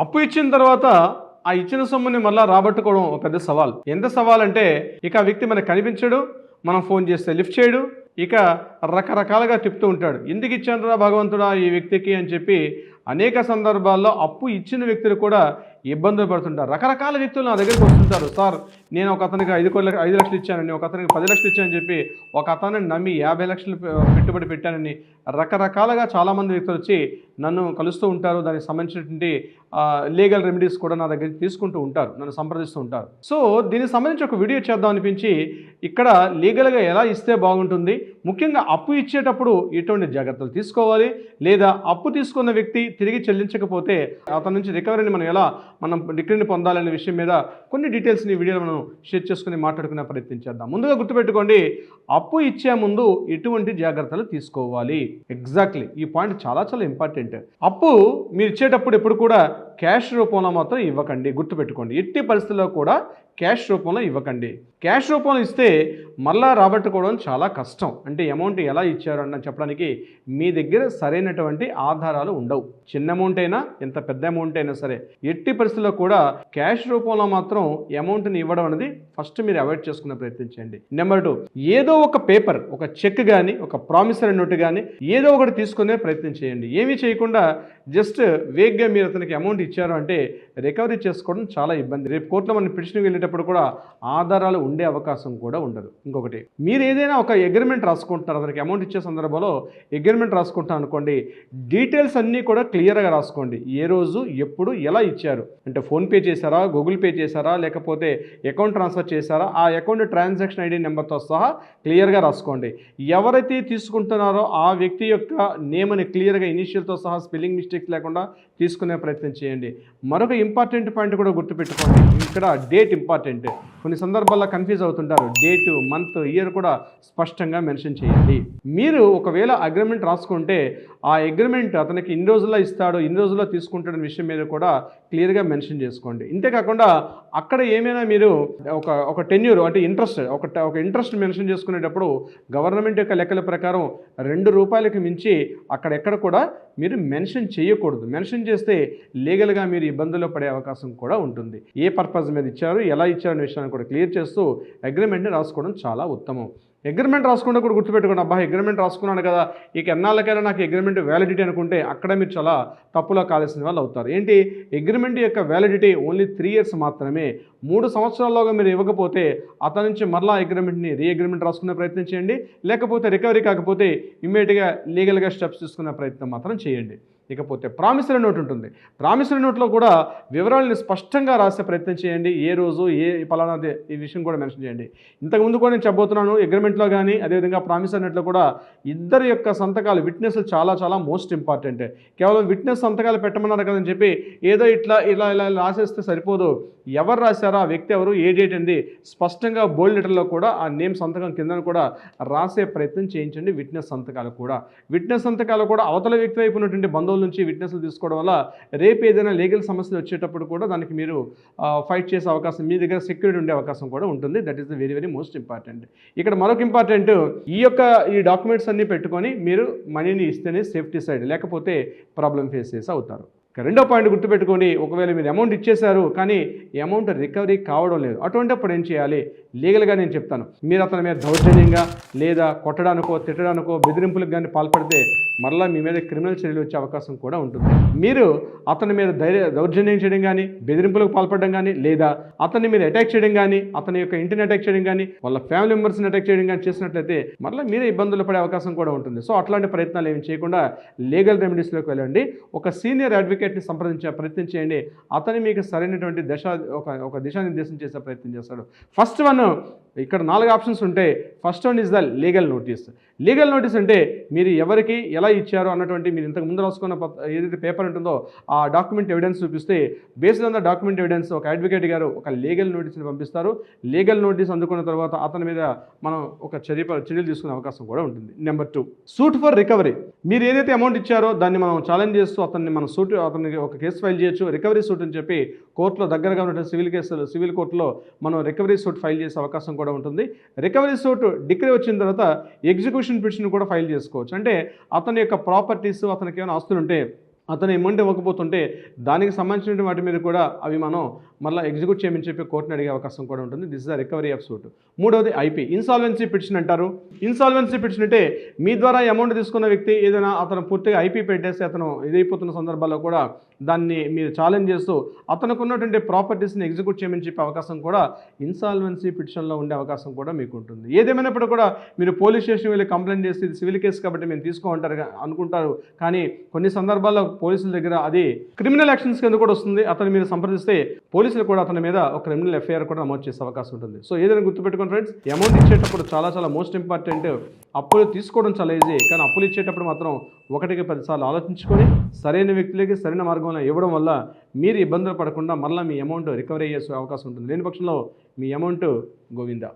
అప్పు ఇచ్చిన తర్వాత ఆ ఇచ్చిన సొమ్ముని మళ్ళా రాబట్టుకోవడం ఒక పెద్ద సవాల్. ఎంత సవాల్ అంటే ఇక ఆ వ్యక్తి మనకు కనిపించడు, మనం ఫోన్ చేస్తే లిఫ్ట్ చేయడు, ఇక రకరకాలుగా తిప్పుతూ ఉంటాడు. ఎందుకు ఇచ్చానురా భగవంతుడా ఈ వ్యక్తికి అని చెప్పి అనేక సందర్భాల్లో అప్పు ఇచ్చిన వ్యక్తులు కూడా ఇబ్బందులు పడుతుంటారు. రకరకాల వ్యక్తులు నా దగ్గరికి వస్తుంటారు. సార్ నేను ఒక అతనికి 5 లక్షలు ఇచ్చానని, ఒక అతనికి 10 లక్షలు ఇచ్చానని చెప్పి ఒక అతన్ని నమ్మి 50 లక్షలు పెట్టుబడి పెట్టానని రకరకాలుగా చాలామంది వ్యక్తులు వచ్చి నన్ను కలుస్తూ ఉంటారు. దానికి సంబంధించినటువంటి లీగల్ రెమెడీస్ కూడా నా దగ్గర తీసుకుంటూ ఉంటారు, నన్ను సంప్రదిస్తూ ఉంటారు. సో దీనికి సంబంధించి ఒక వీడియో చేద్దాం అనిపించి ఇక్కడ లీగల్గా ఎలా ఇస్తే బాగుంటుంది, ముఖ్యంగా అప్పు ఇచ్చేటప్పుడు ఎటువంటి జాగ్రత్తలు తీసుకోవాలి, లేదా అప్పు తీసుకున్న వ్యక్తి తిరిగి చెల్లించకపోతే అతని నుంచి రికవరీని మనం రికవరీని పొందాలనే విషయం మీద కొన్ని డీటెయిల్స్ని ఈ వీడియోలో మనం షేర్ చేసుకుని మాట్లాడుకునే ప్రయత్నం చేద్దాం. ముందుగా గుర్తుపెట్టుకోండి, అప్పు ఇచ్చే ముందు ఎటువంటి జాగ్రత్తలు తీసుకోవాలి. ఎగ్జాక్ట్లీ ఈ పాయింట్ చాలా చాలా ఇంపార్టెంట్. అప్పు మీరు ఇచ్చేటప్పుడు ఎప్పుడు కూడా క్యాష్ రూపంలో మాత్రం ఇవ్వకండి. గుర్తుపెట్టుకోండి, ఎట్టి పరిస్థితుల్లో కూడా క్యాష్ రూపంలో ఇవ్వకండి. క్యాష్ రూపంలో ఇస్తే మళ్ళా రాబట్టుకోవడం చాలా కష్టం. అంటే అమౌంట్ ఎలా ఇచ్చారు అన్న చెప్పడానికి మీ దగ్గర సరైనటువంటి ఆధారాలు ఉండవు. చిన్న అమౌంట్ అయినా ఎంత పెద్ద అమౌంట్ అయినా సరే ఎట్టి పరిస్థితుల్లో కూడా క్యాష్ రూపంలో మాత్రం అమౌంట్ని ఇవ్వడం అనేది ఫస్ట్ మీరు అవాయిడ్ చేసుకునే ప్రయత్నం చేయండి. నెంబర్ 2, ఏదో ఒక పేపర్, ఒక చెక్ కానీ, ఒక ప్రామిసరీ నోట్ కానీ ఏదో ఒకటి తీసుకునే ప్రయత్నం చేయండి. ఏమీ చేయకుండా జస్ట్ వేగ్గా మీరు అతనికి అమౌంట్ ఇచ్చారు అంటే రికవరీ చేసుకోవడం చాలా ఇబ్బంది. రేపు కోర్టులో మనం పిటిషన్ వెళ్ళేటప్పుడు కూడా ఆధారాలు ఉండే అవకాశం కూడా ఉండదు. ఇంకొకటి, మీరు ఏదైనా ఒక అగ్రిమెంట్ రాసుకుంటున్నారు, అతనికి అమౌంట్ ఇచ్చే సందర్భంలో అగ్రిమెంట్ రాసుకుంటాను అనుకోండి, డీటెయిల్స్ అన్నీ కూడా క్లియర్గా రాసుకోండి. ఏ రోజు, ఎప్పుడు, ఎలా ఇచ్చారు అంటే ఫోన్పే చేశారా, గూగుల్ పే చేశారా, లేకపోతే అకౌంట్ ట్రాన్స్ఫర్ చేశారా, ఆ అకౌంట్ ట్రాన్సాక్షన్ ఐడి నెంబర్తో సహా క్లియర్గా రాసుకోండి. ఎవరైతే తీసుకుంటున్నారో ఆ వ్యక్తి యొక్క నేమ్ని క్లియర్గా ఇనిషియల్తో సహా స్పెల్లింగ్ మిస్టేక్స్ లేకుండా తీసుకునే ప్రయత్నం చేయండి. మరొక ఇంపార్టెంట్ పాయింట్ కూడా గుర్తుపెట్టుకోండి, ఇక్కడ డేట్ ఇంపార్టెంట్. కొన్ని సందర్భాల్లో కన్ఫ్యూజ్ అవుతుంటారు. డేటు, మంత్, ఇయర్ కూడా స్పష్టంగా మెన్షన్ చేయండి. మీరు ఒకవేళ అగ్రిమెంట్ రాసుకుంటే ఆ అగ్రిమెంట్ అతనికి ఇన్ని రోజుల్లో ఇస్తాడు, ఇన్ని రోజుల్లో తీసుకుంటాడనే విషయం మీద కూడా క్లియర్గా మెన్షన్ చేసుకోండి. ఇంతేకాకుండా అక్కడ ఏమైనా మీరు ఒక టెన్యూర్ అంటే ఇంట్రెస్ట్, ఒక ఇంట్రెస్ట్ మెన్షన్ చేసుకునేటప్పుడు గవర్నమెంట్ యొక్క లెక్కల ప్రకారం ₹2 మించి అక్కడెక్కడ కూడా మీరు మెన్షన్ చేయకూడదు. మెన్షన్ చేస్తే లీగల్గా మీరు ఇబ్బందుల్లో పడే అవకాశం కూడా ఉంటుంది. ఏ పర్పస్ మీద ఇచ్చారు, ఎలా ఇచ్చారు అనే విషయాన్ని కూడా క్లియర్ చేస్తూ అగ్రిమెంట్ని రాసుకోవడం చాలా ఉత్తమం. అగ్రిమెంట్ రాసుకుంటే కూడా గుర్తుపెట్టుకోండి, అబ్బా అగ్రిమెంట్ రాసుకున్నాను కదా ఇక ఎన్నాళ్ళకైనా నాకు అగ్రిమెంట్ వ్యాలిడిటీ అనుకుంటే అక్కడ మీరు చాలా తప్పులో కావాల్సిన వాళ్ళు అవుతారు. ఏంటి, అగ్రిమెంట్ యొక్క వ్యాలిడిటీ ఓన్లీ 3 years మాత్రమే. 3 సంవత్సరాల్లోగా మీరు ఇవ్వకపోతే అతని నుంచి మరలా అగ్రిమెంట్ని అగ్రిమెంట్ రాసుకునే ప్రయత్నం చేయండి. లేకపోతే రికవరీ కాకపోతే ఇమ్మీడియట్గా లీగల్గా స్టెప్స్ తీసుకునే ప్రయత్నం మాత్రం చేయండి. ఇకపోతే ప్రామిసరీ నోట్ ఉంటుంది. ప్రామిసరీ నోట్లో కూడా వివరాలని స్పష్టంగా రాసే ప్రయత్నం చేయండి. ఏ రోజు, ఏ పలానాది ఈ విషయం కూడా మెన్షన్ చేయండి. ఇంతకుముందు కూడా నేను చెప్పబోతున్నాను, అగ్రిమెంట్లో కానీ అదేవిధంగా ప్రామిసరీ నోట్లో కూడా ఇద్దరి యొక్క సంతకాలు, విట్నెస్లు చాలా చాలా మోస్ట్ ఇంపార్టెంట్. కేవలం విట్నెస్ సంతకాలు పెట్టమన్నారు కదని చెప్పి ఏదో ఇట్లా ఇలా ఇలా రాసేస్తే సరిపోదు. ఎవరు రాశారో, ఆ వ్యక్తి ఎవరు, ఏ డేట్ అండి స్పష్టంగా బోల్డ్ లెటర్లో కూడా ఆ నేమ్ సంతకం కింద కూడా రాసే ప్రయత్నం చేయించండి. విట్నెస్ సంతకాలు కూడా అవతల వ్యక్తి వైపు ఉన్నటువంటి బంధువుల నుంచి విట్నెస్లు తీసుకోవడం వల్ల రేపు ఏదైనా లీగల్ సమస్యలు వచ్చేటప్పుడు కూడా దానికి మీరు ఫైట్ చేసే అవకాశం, మీ దగ్గర సెక్యూరిటీ ఉండే అవకాశం కూడా ఉంటుంది. That is the very very most important. ఇక్కడ మరొక ఇంపార్టెంట్, ఈ డాక్యుమెంట్స్ అన్నీ పెట్టుకొని మీరు మనీని ఇస్తేనే సేఫ్టీ సైడ్, లేకపోతే ప్రాబ్లం ఫేస్ చేసి అవుతారు. రెండో పాయింట్ గుర్తుపెట్టుకోండి, ఒకవేళ మీరు అమౌంట్ ఇచ్చేశారు కానీ అమౌంట్ రికవరీ కావడం లేదు, అటువంటిప్పుడు ఏం చేయాలి లీగల్గా నేను చెప్తాను. మీరు అతని మీద దౌర్జన్యంగా లేదా కొట్టడానికో, తిట్టడానికో, బెదిరింపులకు కానీ పాల్పడితే మరలా మీ మీద క్రిమినల్ చర్యలు వచ్చే అవకాశం కూడా ఉంటుంది. మీరు అతని మీద దౌర్జన్యం చేయడం కానీ, బెదిరింపులకు పాల్పడడం కానీ, లేదా అతన్ని మీరు అటాక్ చేయడం కానీ, అతని యొక్క ఇంటిని అటాక్ చేయడం కానీ, వాళ్ళ ఫ్యామిలీ మెంబర్స్ని అటాక్ చేయడం కానీ చేసినట్లయితే మరలా మీరే ఇబ్బందులు పడే అవకాశం కూడా ఉంటుంది. సో అట్లాంటి ప్రయత్నాలు ఏమి చేయకుండా లీగల్ రెమెడీస్లోకి వెళ్ళండి. ఒక సీనియర్ అడ్వకేట్ని సంప్రదించే ప్రయత్నం చేయండి. అతని మీకు సరైనటువంటి ఒక దిశానిర్దేశం చేసే ప్రయత్నం చేస్తాడు. ఫస్ట్ వన్, ఇక్కడ 4 ఆప్షన్స్ ఉంటాయి. First one is the legal notice. Legal notice అంటే మీరు ఎవరికి ఎలా ఇచ్చారో అన్నటువంటి మీరు ఇంతకు ముందు రాసుకున్న ఏదైతే పేపర్ ఉంటుందో ఆ డాక్యుమెంట్ ఎవిడెన్స్ చూపిస్తే based on the document evidence ఒక అడ్వకేట్ గారు ఒక లీగల్ నోటీస్ని పంపిస్తారు. లీగల్ నోటీస్ అందుకున్న తర్వాత అతని మీద మనం ఒక చర్యలు తీసుకునే అవకాశం కూడా ఉంటుంది. Number 2, suit for recovery. మీరు ఏదైతే అమౌంట్ ఇచ్చారో దాన్ని మనం ఛాలెంజ్ చేస్తూ అతనికి ఒక కేసు ఫైల్ చేయొచ్చు. రికవరీ సూట్ అని చెప్పి కోర్టులో దగ్గరగా ఉన్న సివిల్ కోర్టులో మనం రికవరీ సూట్ ఫైల్ చేసే అవకాశం కూడా ఉంటుంది. రికవరీ సూట్ డిక్రీ వచ్చిన తర్వాత ఎగ్జిక్యూషన్ పిటిషన్ కూడా ఫైల్ చేసుకోవచ్చు. అంటే అతని యొక్క ప్రాపర్టీస్, అతనికి ఏమైనా ఆస్తులు ఉంటే అతను అమౌంట్ ఇవ్వకపోతుంటే దానికి సంబంధించిన వాటి మీద కూడా అవి మనం మళ్ళీ ఎగ్జిక్యూట్ చేయమని చెప్పి కోర్టుని అడిగే అవకాశం కూడా ఉంటుంది. This is the recovery of suit. మూడవది ఐపీ, ఇన్సాల్వెన్సీ పిటిషన్ అంటారు. ఇన్సాల్వెన్సీ పిటిషన్ అంటే మీ ద్వారా అమౌంట్ తీసుకున్న వ్యక్తి ఏదైనా అతను పూర్తిగా ఐపీ పెట్టేసి అతను ఇదైపోతున్న సందర్భాల్లో కూడా దాన్ని మీరు ఛాలెంజ్ చేస్తూ అతనికి ఉన్నటువంటి ప్రాపర్టీస్ని ఎగ్జిక్యూట్ చేయమని చెప్పే అవకాశం కూడా ఇన్సాల్వెన్సీ పిటిషన్లో ఉండే అవకాశం కూడా మీకు ఉంటుంది. ఏదేమైనప్పుడు కూడా మీరు పోలీస్ స్టేషన్ వెళ్ళి కంప్లైంట్ చేసి ఇది సివిల్ కేసు కాబట్టి మేము తీసుకోమంటారు అనుకుంటారు, కానీ కొన్ని సందర్భాల్లో పోలీసుల దగ్గర అది క్రిమినల్ యాక్షన్స్ కింద కూడా వస్తుంది. అతను మీరు సంప్రదిస్తే పోలీసులు కూడా అతని మీద ఒక క్రిమినల్ ఎఫ్ఐఆర్ కూడా నమోదు చేసే అవకాశం ఉంటుంది. సో ఏదైనా గుర్తుపెట్టుకోండి ఫ్రెండ్స్, అమౌంట్ ఇచ్చేటప్పుడు చాలా మోస్ట్ ఇంపార్టెంట్. అప్పులు తీసుకోవడం చాలా ఈజీ, కానీ అప్పులు ఇచ్చేటప్పుడు మాత్రం 1కి 10 సార్లు ఆలోచించుకొని సరైన వ్యక్తులకి సరైన మార్గంలో ఇవ్వడం వల్ల మీరు ఇబ్బందులు పడకుండా మళ్ళీ మీ అమౌంట్ రికవరీ అయ్యే అవకాశం ఉంటుంది. లేని పక్షంలో మీ అమౌంట్ గోవిందా.